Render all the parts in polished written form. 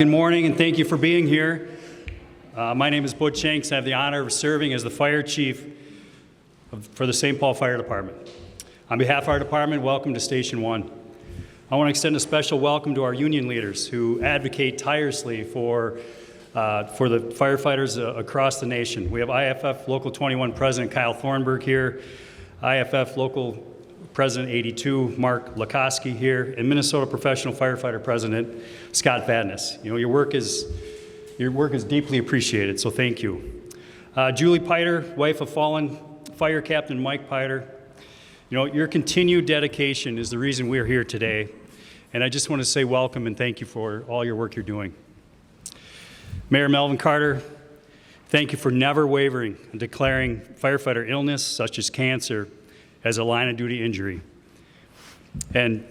Good morning, and thank you for being here. My name is Butch Shanks. I have the honor of serving as the fire chief for the St. Paul Fire Department. On behalf of our department, welcome to Station 1. I want to extend a special welcome to our union leaders who advocate tirelessly for the firefighters across the nation. We have IFF Local 21 President Kyle Thornburg here, IFF Local President 82, Mark Lakoski here, and Minnesota Professional Firefighter President Scott Vadnais. You know, your work is deeply appreciated, so thank you. Julie Paidar, wife of fallen Fire Captain Mike Paidar. You know, your continued dedication is the reason we're here today, and I just want to say welcome and thank you for all your work you're doing. Mayor Melvin Carter, thank you for never wavering in declaring firefighter illness, such as cancer, as a line-of-duty injury. And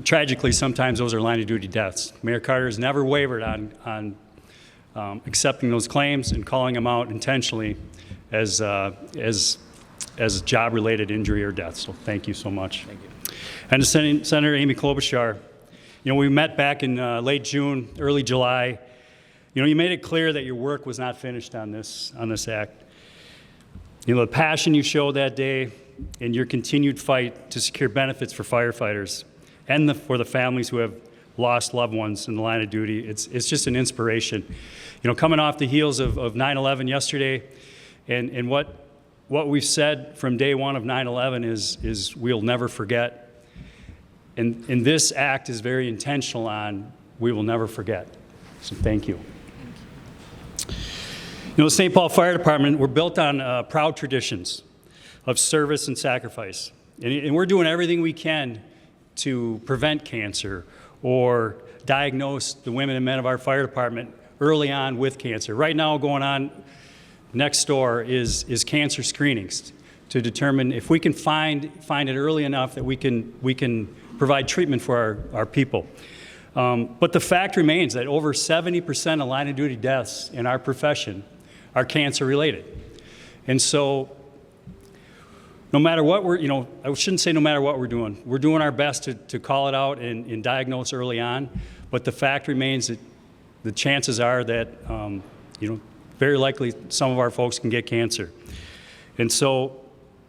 tragically, sometimes those are line-of-duty deaths. Mayor Carter has never wavered on accepting those claims and calling them out intentionally as a job-related injury or death. So thank you so much. Thank you. And to Senator Amy Klobuchar, you know, we met back in late June, early July. You know, you made it clear that your work was not finished on this act. You know, the passion you showed that day and your continued fight to secure benefits for firefighters and for the families who have lost loved ones in the line of duty, it's just an inspiration. You know, coming off the heels of 9/11 yesterday, and what we've said from day one of 9/11 is we'll never forget. And this act is very intentional on we will never forget. So thank you. You know, the St. Paul Fire Department, we're built on proud traditions of service and sacrifice. And we're doing everything we can to prevent cancer or diagnose the women and men of our fire department early on with cancer. Right now, going on next door is cancer screenings to determine if we can find it early enough that we can provide treatment for our people. But the fact remains that over 70% of line-of-duty deaths in our profession are cancer-related. And so no matter what I shouldn't say no matter what we're doing our best to call it out and diagnose early on, but the fact remains that the chances are that, very likely some of our folks can get cancer. And so,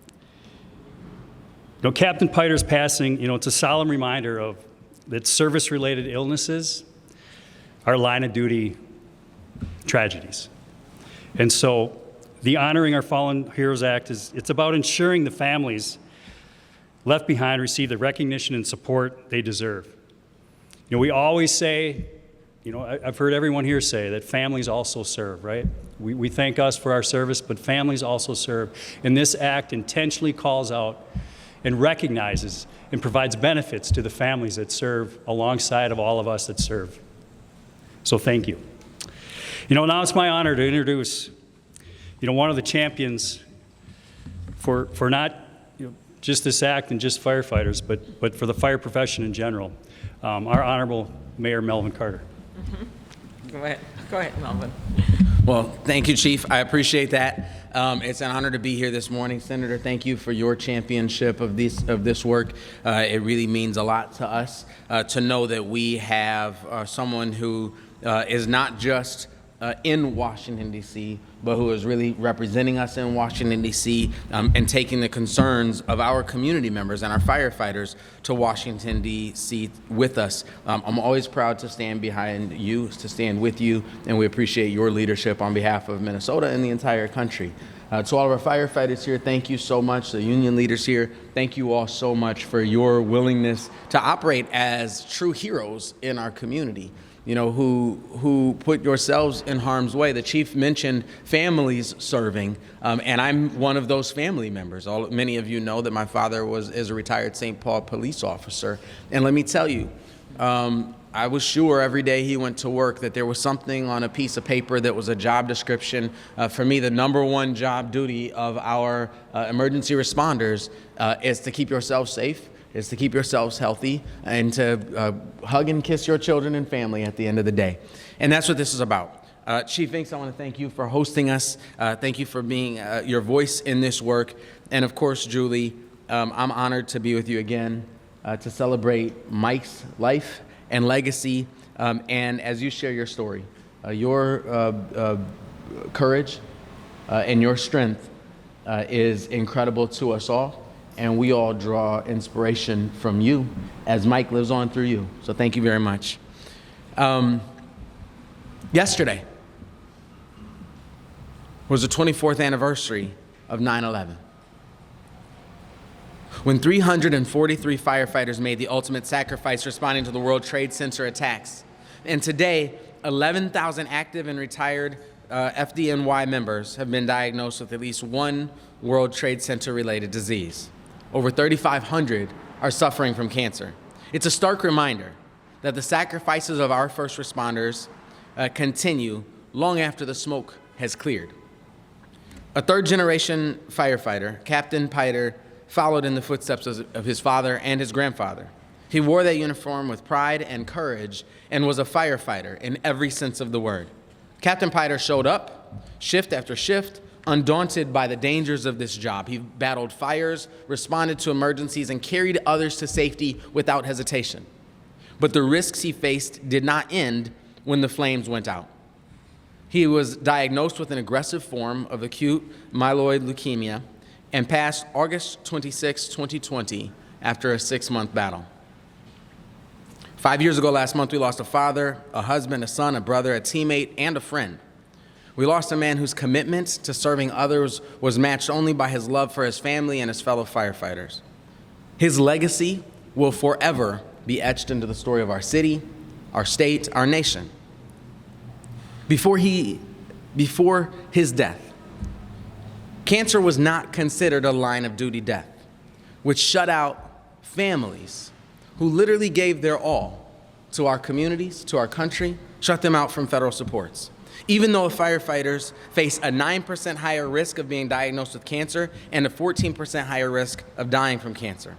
you know, Captain Paidar's passing, you know, it's a solemn reminder that service-related illnesses are line-of-duty tragedies. And so the Honoring Our Fallen Heroes Act it's about ensuring the families left behind receive the recognition and support they deserve. You know, we always say, you know, I've heard everyone here say that families also serve, right? We thank us for our service, but families also serve. And this act intentionally calls out and recognizes and provides benefits to the families that serve alongside of all of us that serve. So thank you. You know, now it's my honor to introduce, you know, one of the champions for not, you know, just this act and just firefighters, but for the fire profession in general, our Honorable Mayor Melvin Carter. Mm-hmm. Go ahead, Melvin. Well, thank you, Chief. I appreciate that. It's an honor to be here this morning. Senator, thank you for your championship of this work. It really means a lot to us to know that we have someone who is not just in Washington, D.C., but who is really representing us in Washington, D.C., and taking the concerns of our community members and our firefighters to Washington, D.C. with us. I'm always proud to stand behind you, to stand with you, and we appreciate your leadership on behalf of Minnesota and the entire country. To all of our firefighters here, thank you so much. The union leaders here, thank you all so much for your willingness to operate as true heroes in our community. You know, who put yourselves in harm's way. The chief mentioned families serving, and I'm one of those family members. Many of you know that my father is a retired St. Paul police officer, and let me tell you, I was sure every day he went to work that there was something on a piece of paper that was a job description. For me, the number one job duty of our emergency responders is to keep yourself safe, is to keep yourselves healthy, and to hug and kiss your children and family at the end of the day. And that's what this is about. Chief Vinks, I want to thank you for hosting us. Thank you for being your voice in this work. And of course, Julie, I'm honored to be with you again to celebrate Mike's life and legacy And as you share your story, your courage and your strength is incredible to us all. And we all draw inspiration from you as Mike lives on through you. So thank you very much. Yesterday was the 24th anniversary of 9/11. When 343 firefighters made the ultimate sacrifice responding to the World Trade Center attacks. And today, 11,000 active and retired FDNY members have been diagnosed with at least one World Trade Center-related disease. Over 3,500 are suffering from cancer. It's a stark reminder that the sacrifices of our first responders continue long after the smoke has cleared. A third-generation firefighter, Captain Paidar, followed in the footsteps of his father and his grandfather. He wore that uniform with pride and courage and was a firefighter in every sense of the word. Captain Paidar showed up, shift after shift, undaunted by the dangers of this job. He battled fires, responded to emergencies, and carried others to safety without hesitation. But the risks he faced did not end when the flames went out. He was diagnosed with an aggressive form of acute myeloid leukemia and passed August 26, 2020, after a 6-month battle. 5 years ago last month, we lost a father, a husband, a son, a brother, a teammate, and a friend. We lost a man whose commitment to serving others was matched only by his love for his family and his fellow firefighters. His legacy will forever be etched into the story of our city, our state, our nation. Before his death, cancer was not considered a line of duty death, which shut out families who literally gave their all to our communities, to our country, shut them out from federal supports. Even though firefighters face a 9% higher risk of being diagnosed with cancer and a 14% higher risk of dying from cancer.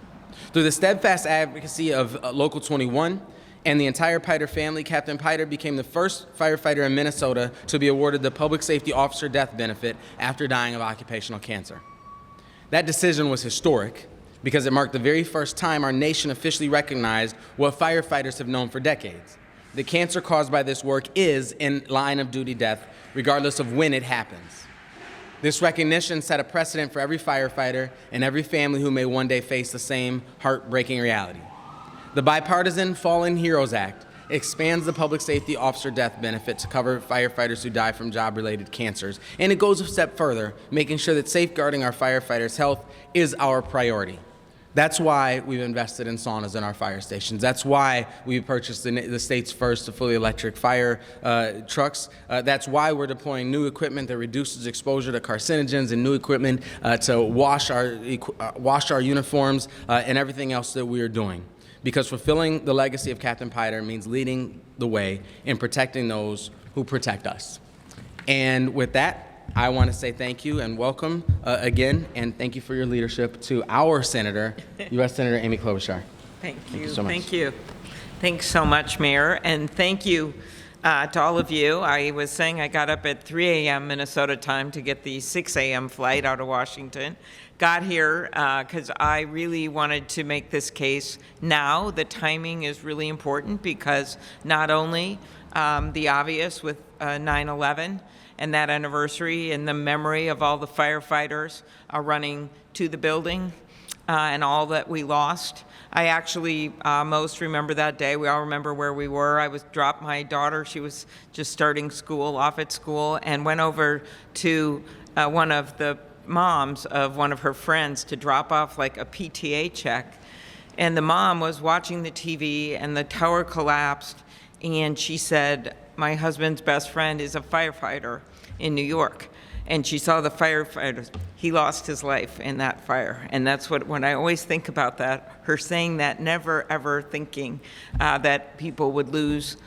Through the steadfast advocacy of Local 21 and the entire Paidar family, Captain Paidar became the first firefighter in Minnesota to be awarded the Public Safety Officer Death Benefit after dying of occupational cancer. That decision was historic because it marked the very first time our nation officially recognized what firefighters have known for decades. The cancer caused by this work is in line of duty death, regardless of when it happens. This recognition set a precedent for every firefighter and every family who may one day face the same heartbreaking reality. The bipartisan Fallen Heroes Act expands the Public Safety Officer Death Benefit to cover firefighters who die from job-related cancers. And it goes a step further, making sure that safeguarding our firefighters' health is our priority. That's why we've invested in saunas in our fire stations. That's why we purchased the state's first fully electric fire trucks. That's why we're deploying new equipment that reduces exposure to carcinogens and new equipment to wash our uniforms and everything else that we are doing. Because fulfilling the legacy of Captain Paidar means leading the way in protecting those who protect us. And with that, I want to say thank you and welcome again, and thank you for your leadership to our Senator, U.S. Senator Amy Klobuchar. Thank you so much. Thank you. Thanks so much, Mayor, and thank you to all of you. I was saying I got up at 3 a.m. Minnesota time to get the 6 a.m. flight out of Washington. Got here because I really wanted to make this case now. The timing is really important because not only the obvious with 9/11, and that anniversary and the memory of all the firefighters running to the building and all that we lost. I actually most remember that day. We all remember where we were. I dropped my daughter. She was just starting school, off at school, and went over to one of the moms of one of her friends to drop off like a PTA check. And the mom was watching the TV and the tower collapsed, and she said, my husband's best friend is a firefighter in New York. And she saw the firefighters. He lost his life in that fire. And that's when I always think about that, her saying that, never ever thinking that people would lose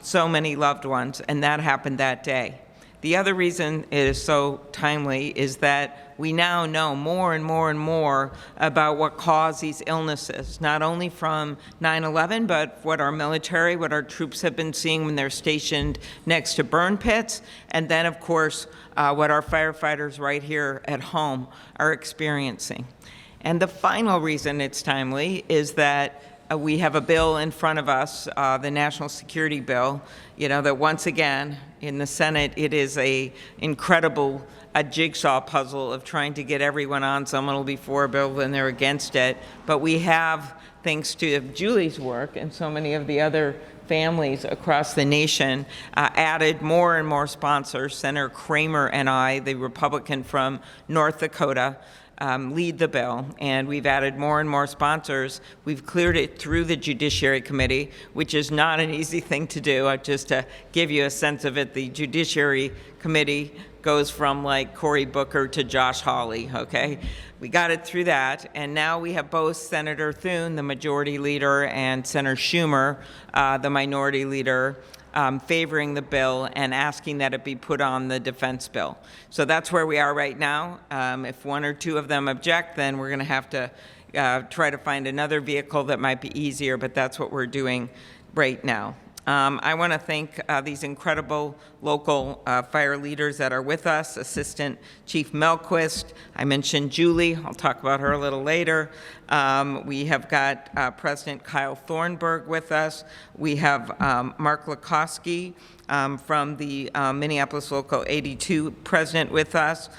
so many loved ones. And that happened that day. The other reason it is so timely is that we now know more and more and more about what caused these illnesses, not only from 9/11, but what our military, what our troops have been seeing when they're stationed next to burn pits, and then, of course, what our firefighters right here at home are experiencing. And the final reason it's timely is that we have a bill in front of us, the national security bill, that once again, in the Senate, it is a incredible jigsaw puzzle of trying to get everyone on. Someone will be for a bill, then they're against it. But we have, thanks to Julie's work and so many of the other families across the nation, added more and more sponsors. Senator Kramer and I, the Republican from North Dakota, lead the bill, and we've added more and more sponsors. We've cleared it through the Judiciary Committee, which is not an easy thing to do. Just to give you a sense of it, the Judiciary Committee goes from like Cory Booker to Josh Hawley, okay? We got it through that, and now we have both Senator Thune, the majority leader, and Senator Schumer, the minority leader, favoring the bill and asking that it be put on the defense bill. So that's where we are right now. If one or two of them object, then we're going to have to try to find another vehicle that might be easier, but that's what we're doing right now. I want to thank these incredible local fire leaders that are with us. Assistant Chief Melquist, I mentioned Julie, I'll talk about her a little later. We have got President Kyle Thornburg with us. We have Mark Lukowski from the Minneapolis Local 82 president with us.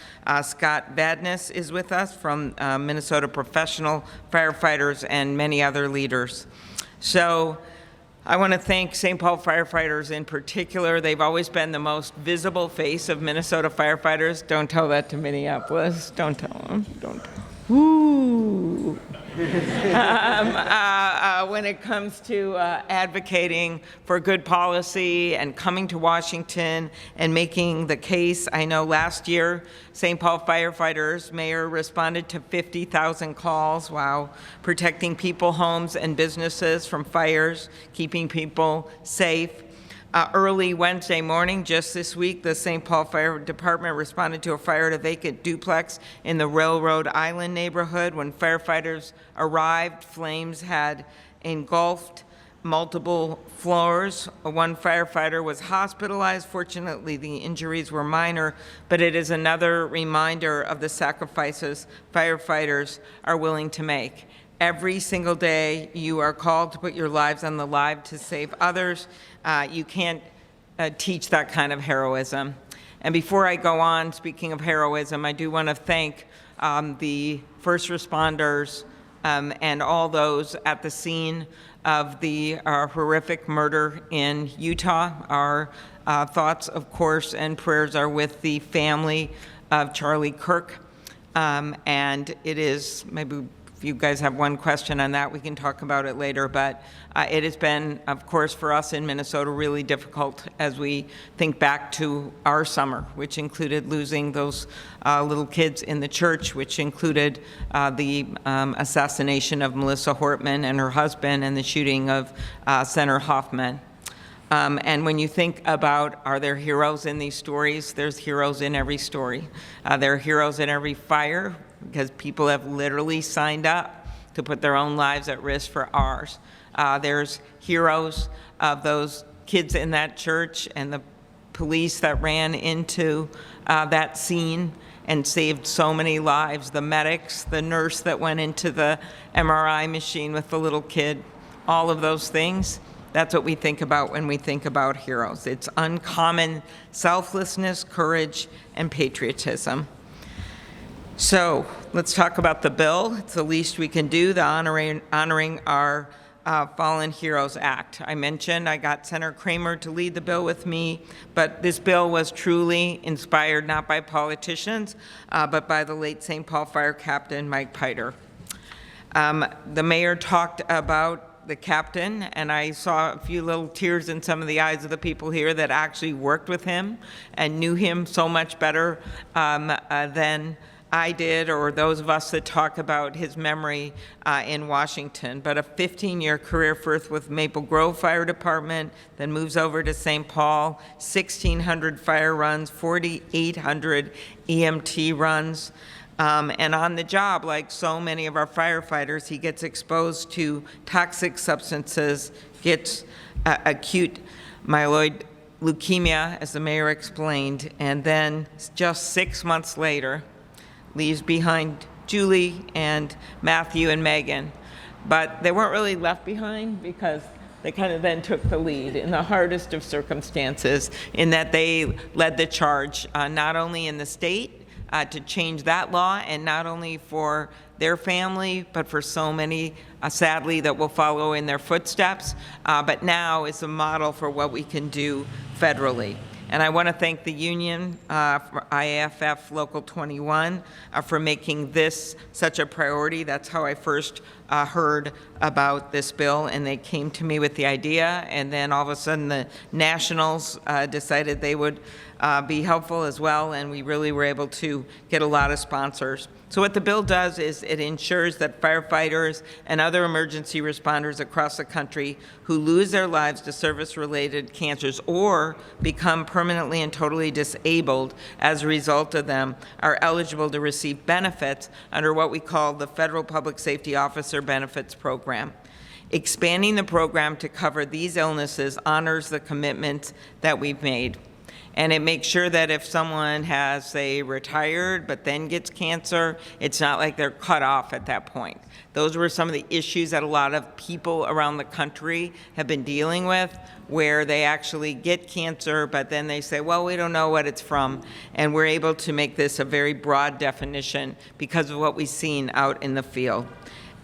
Scott Badness is with us from Minnesota Professional Firefighters and many other leaders. So I want to thank St. Paul firefighters in particular. They've always been the most visible face of Minnesota firefighters. Don't tell that to Minneapolis. Don't tell them. Don't. Woo. When it comes to advocating for good policy and coming to Washington and making the case. I know last year, St. Paul firefighters, Mayor, responded to 50,000 calls, wow, protecting people, homes, and businesses from fires, keeping people safe. Early Wednesday morning, just this week, the St. Paul Fire Department responded to a fire at a vacant duplex in the Railroad Island neighborhood. When firefighters arrived, flames had engulfed multiple floors. One firefighter was hospitalized. Fortunately, the injuries were minor, but it is another reminder of the sacrifices firefighters are willing to make. Every single day, you are called to put your lives on the line to save others. You can't teach that kind of heroism. And before I go on, speaking of heroism, I do want to thank the first responders and all those at the scene of the horrific murder in Utah. Our thoughts, of course, and prayers are with the family of Charlie Kirk. And it is, maybe if you guys have one question on that, we can talk about it later. But it has been, of course, for us in Minnesota, really difficult as we think back to our summer, which included losing those little kids in the church, which included the assassination of Melissa Hortman and her husband and the shooting of Senator Hoffman. And when you think about, are there heroes in these stories? There's heroes in every story. There are heroes in every fire, because people have literally signed up to put their own lives at risk for ours. There's heroes of those kids in that church and the police that ran into that scene and saved so many lives. The medics, the nurse that went into the MRI machine with the little kid, all of those things. That's what we think about when we think about heroes. It's uncommon selflessness, courage, and patriotism. So let's talk about the bill. It's the least we can do, the Honoring Our Fallen Heroes Act. I mentioned I got Senator Kramer to lead the bill with me, but this bill was truly inspired not by politicians, but by the late St. Paul Fire Captain Mike Paidar. The mayor talked about the captain, and I saw a few little tears in some of the eyes of the people here that actually worked with him and knew him so much better than I did, or those of us that talk about his memory in Washington. But a 15-year career first with Maple Grove Fire Department, then moves over to St. Paul, 1,600 fire runs, 4,800 EMT runs. And on the job, like so many of our firefighters, he gets exposed to toxic substances, gets acute myeloid leukemia, as the mayor explained, and then just 6 months later, leaves behind Julie and Matthew and Megan. but they weren't really left behind because they kind of then took the lead in the hardest of circumstances, in that they led the charge, not only in the state to change that law, and not only for their family, but for so many, sadly, that will follow in their footsteps, but now is a model for what we can do federally. And I want to thank the union, IAFF Local 21, for making this such a priority. That's how I first heard about this bill, and they came to me with the idea, and then all of a sudden the Nationals decided they would be helpful as well, and we really were able to get a lot of sponsors. So what the bill does is it ensures that firefighters and other emergency responders across the country who lose their lives to service-related cancers or become permanently and totally disabled as a result of them are eligible to receive benefits under what we call the Federal Public Safety Officer Benefits Program. Expanding the program to cover these illnesses honors the commitment that we've made. And it makes sure that if someone has, say, retired but then gets cancer, it's not like they're cut off at that point. Those were some of the issues that a lot of people around the country have been dealing with, where they actually get cancer, but then they say, well, we don't know what it's from. And we're able to make this a very broad definition because of what we've seen out in the field.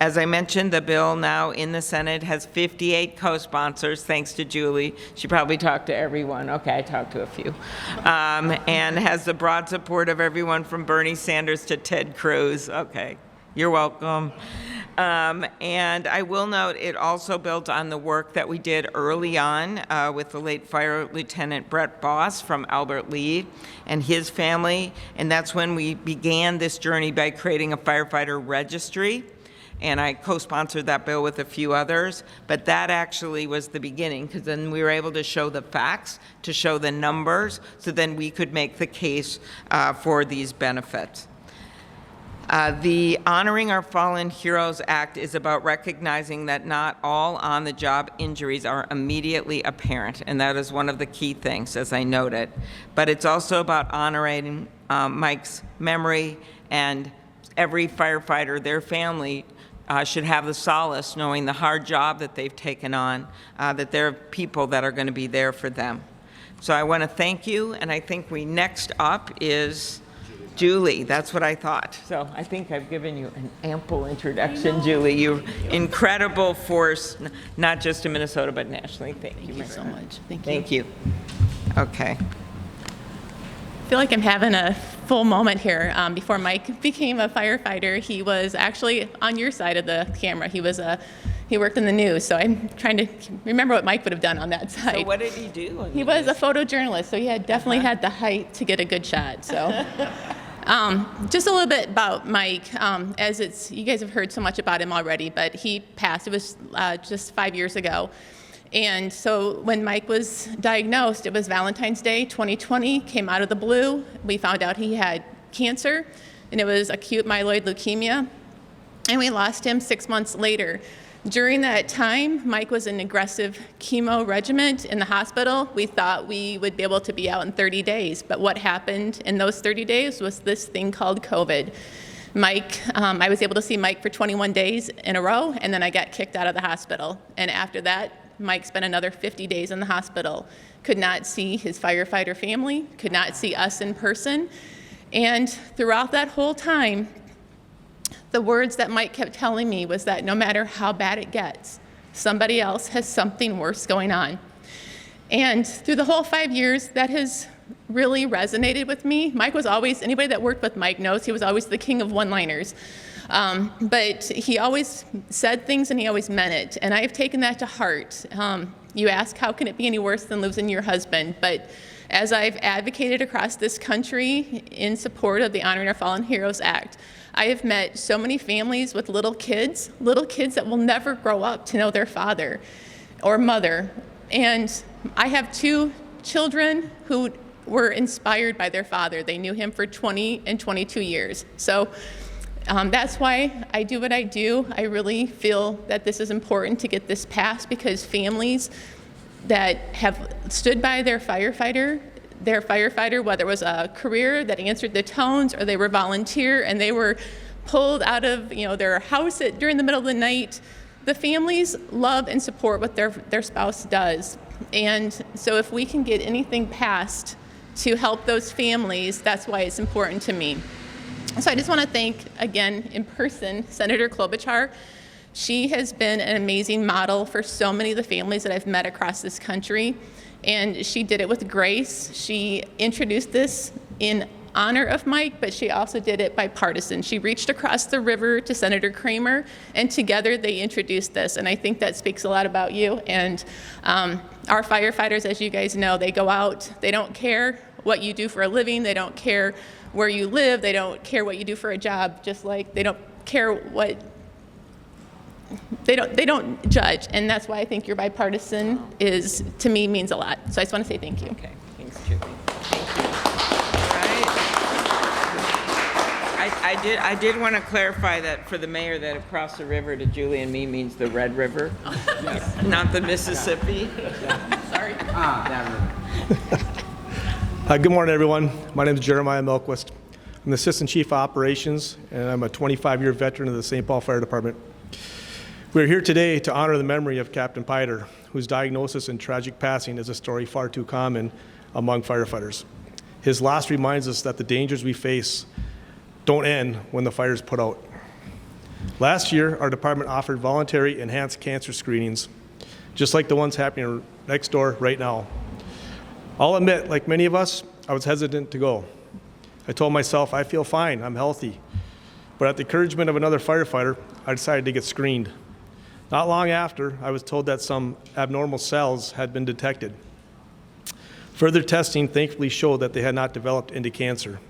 As I mentioned, the bill now in the Senate has 58 co-sponsors, thanks to Julie. She probably talked to everyone. Okay, I talked to a few. And has the broad support of everyone from Bernie Sanders to Ted Cruz. Okay, you're welcome. And I will note it also built on the work that we did early on with the late Fire Lieutenant Brett Boss from Albert Lea and his family. And that's when we began this journey by creating a firefighter registry. And I co-sponsored that bill with a few others, but that actually was the beginning, because then we were able to show the facts, to show the numbers, so then we could make the case for these benefits. The Honoring Our Fallen Heroes Act is about recognizing that not all on-the-job injuries are immediately apparent, and that is one of the key things, as I noted. But it's also about honoring Mike's memory, and every firefighter, their family, should have the solace knowing the hard job that they've taken on, that there are people that are going to be there for them. So I want to thank you, and I think next up is Julie. That's what I thought. So I think I've given you an ample introduction, Julie. You're incredible force, not just in Minnesota, but nationally. Thank you so much. Thank you. Okay. I feel like I'm having a full moment here. Before Mike became a firefighter, he was actually on your side of the camera. He worked in the news, so I'm trying to remember what Mike would have done on that side. So what did he do? He was a photojournalist, so he had definitely had the height to get a good shot. So, just a little bit about Mike. You guys have heard so much about him already, but he passed. It was just 5 years ago. And so when Mike was diagnosed, it was Valentine's Day 2020, came out of the blue. We found out he had cancer, and it was acute myeloid leukemia, and we lost him 6 months later. During that time, Mike was in aggressive chemo regimen in the hospital. We thought we would be able to be out in 30 days, but what happened in those 30 days was this thing called COVID. Mike, I was able to see Mike for 21 days in a row, and then I got kicked out of the hospital. And after that, Mike spent another 50 days in the hospital, could not see his firefighter family, could not see us in person. And throughout that whole time, the words that Mike kept telling me was that no matter how bad it gets, somebody else has something worse going on. And through the whole 5 years, that has really resonated with me. Mike was always, anybody that worked with Mike knows he was always the king of one-liners. But he always said things and he always meant it. And I've taken that to heart. You ask, how can it be any worse than losing your husband? But as I've advocated across this country in support of the Honoring Our Fallen Heroes Act, I have met so many families with little kids that will never grow up to know their father or mother. And I have 2 children who were inspired by their father. They knew him for 20 and 22 years. So that's why I do what I do. I really feel that this is important to get this passed, because families that have stood by their firefighter, whether it was a career that answered the tones or they were volunteer and they were pulled out of their house during the middle of the night, the families love and support what their spouse does. And so if we can get anything passed to help those families, that's why it's important to me. So I just want to thank, again, in person, Senator Klobuchar. She has been an amazing model for so many of the families that I've met across this country. And she did it with grace. She introduced this in honor of Mike, but she also did it bipartisan. She reached across the river to Senator Kramer, and together they introduced this. And I think that speaks a lot about you. And our firefighters, as you guys know, they go out, they don't care what you do for a living, they don't care where you live, they don't care what you do for a job, just like they don't care what, they don't judge. And that's why I think your bipartisan is, to me, means a lot. So I just want to say thank you. Okay, thanks, Julie. Thank you. I did want to clarify that for the mayor, that across the river to Julie and me means the Red River, not the Mississippi. Sorry. That river. Good morning, everyone. My name is Jeremiah Milquist. I'm the Assistant Chief of Operations, and I'm a 25-year veteran of the St. Paul Fire Department. We're here today to honor the memory of Captain Paidar, whose diagnosis and tragic passing is a story far too common among firefighters. His loss reminds us that the dangers we face don't end when the fire is put out. Last year, our department offered voluntary enhanced cancer screenings, just like the ones happening next door right now. I'll admit, like many of us, I was hesitant to go. I told myself, I feel fine, I'm healthy. But at the encouragement of another firefighter, I decided to get screened. Not long after, I was told that some abnormal cells had been detected. Further testing thankfully showed that they had not developed into cancer.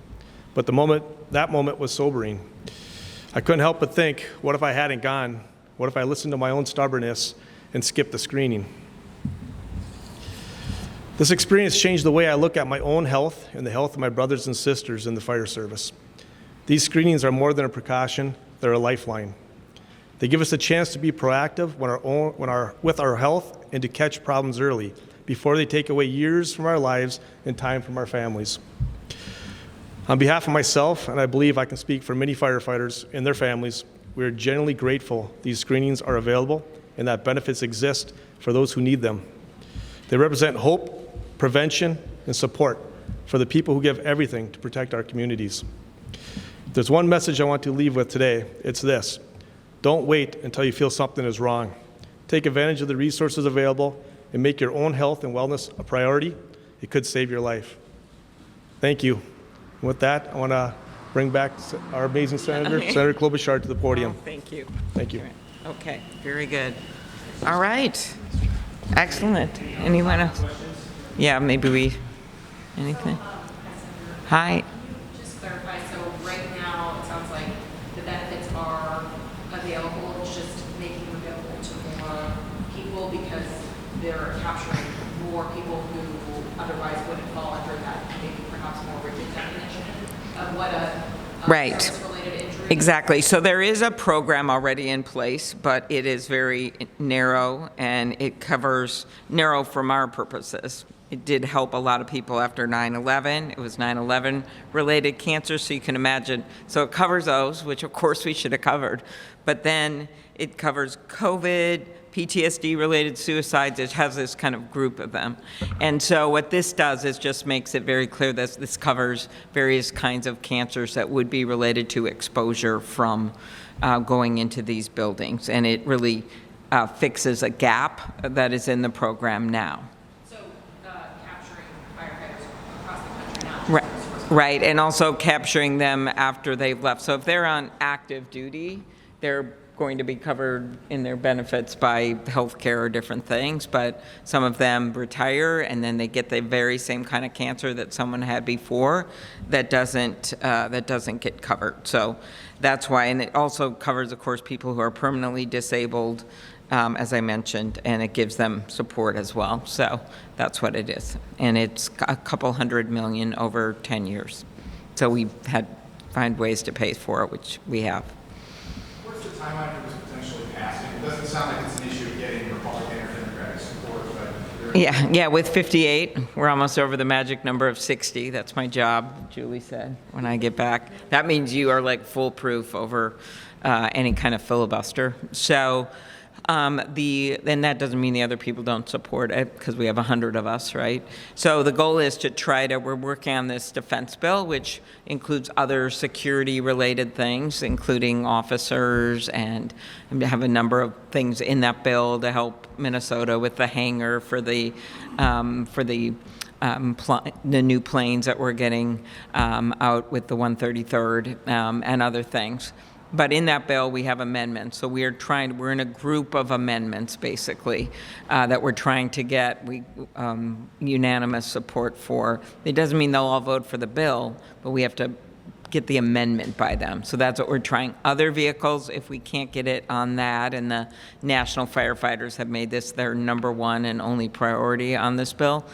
But that moment was sobering. I couldn't help but think, what if I hadn't gone? What if I listened to my own stubbornness and skipped the screening? This experience changed the way I look at my own health and the health of my brothers and sisters in the fire service. These screenings are more than a precaution, they're a lifeline. They give us a chance to be proactive with our health and to catch problems early, before they take away years from our lives and time from our families. On behalf of myself, and I believe I can speak for many firefighters and their families, we are genuinely grateful these screenings are available and that benefits exist for those who need them. They represent hope, prevention, and support for the people who give everything to protect our communities. If there's one message I want to leave with today, it's this: don't wait until you feel something is wrong. Take advantage of the resources available and make your own health and wellness a priority. It could save your life. Thank you. With that, I want to bring back our amazing Senator, Senator Klobuchar, to the podium. Oh, thank you. Thank you. Okay, very good. All right. Excellent. Anyone else? Yeah, maybe anything? Hi. Just clarify, so right now, it sounds like the benefits are available, it's just making them available to more people because they're capturing more people who otherwise wouldn't fall under that, maybe perhaps more rigid definition of what a Right. service-related injury. Exactly. So there is a program already in place, but it is very narrow, and it covers narrow from our purposes. It did help a lot of people after 9/11. It was 9/11 related cancer, so you can imagine. So it covers those, which of course we should have covered. But then it covers COVID, PTSD related suicides. It has this kind of group of them. And so what this does is just makes it very clear that this covers various kinds of cancers that would be related to exposure from going into these buildings. And it really fixes a gap that is in the program now. So capturing firefighters across the country now. Right, and also capturing them after they've left. So if they're on active duty, they're going to be covered in their benefits by health care or different things, but some of them retire and then they get the very same kind of cancer that someone had before that doesn't get covered. So that's why, and it also covers, of course, people who are permanently disabled, as I mentioned, and it gives them support as well. So that's what it is. And it's a couple $100 million over 10 years. So we had find ways to pay for it, which we have. What's the timeline for this potentially passing? It doesn't sound like it's an issue of getting Republican or Democratic support, but Yeah, with 58, we're almost over the magic number of 60. That's my job, Julie said, when I get back. That means you are like foolproof over any kind of filibuster. So And that doesn't mean the other people don't support it, because we have 100 of us, right? So the goal is to we're working on this defense bill, which includes other security-related things, including officers, and have a number of things in that bill to help Minnesota with the hangar for the new planes that we're getting out with the 133rd and other things. But in that bill, we have amendments. So we're in a group of amendments, basically, that we're trying to get unanimous support for. It doesn't mean they'll all vote for the bill, but we have to get the amendment by them. So that's what we're trying. Other vehicles, if we can't get it on that, and the national firefighters have made this their number one and only priority on this bill.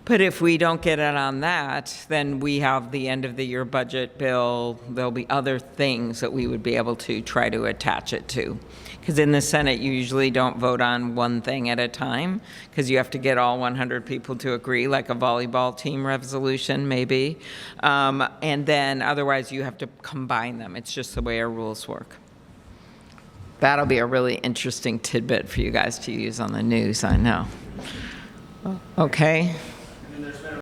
But if we don't get it on that, then we have the end of the year budget bill. There'll be other things that we would be able to try to attach it to. Because in the Senate, you usually don't vote on one thing at a time, because you have to get all 100 people to agree, like a volleyball team resolution, maybe. And then otherwise, you have to combine them. It's just the way our rules work. That'll be a really interesting tidbit for you guys to use on the news, I know. Okay. And there's been a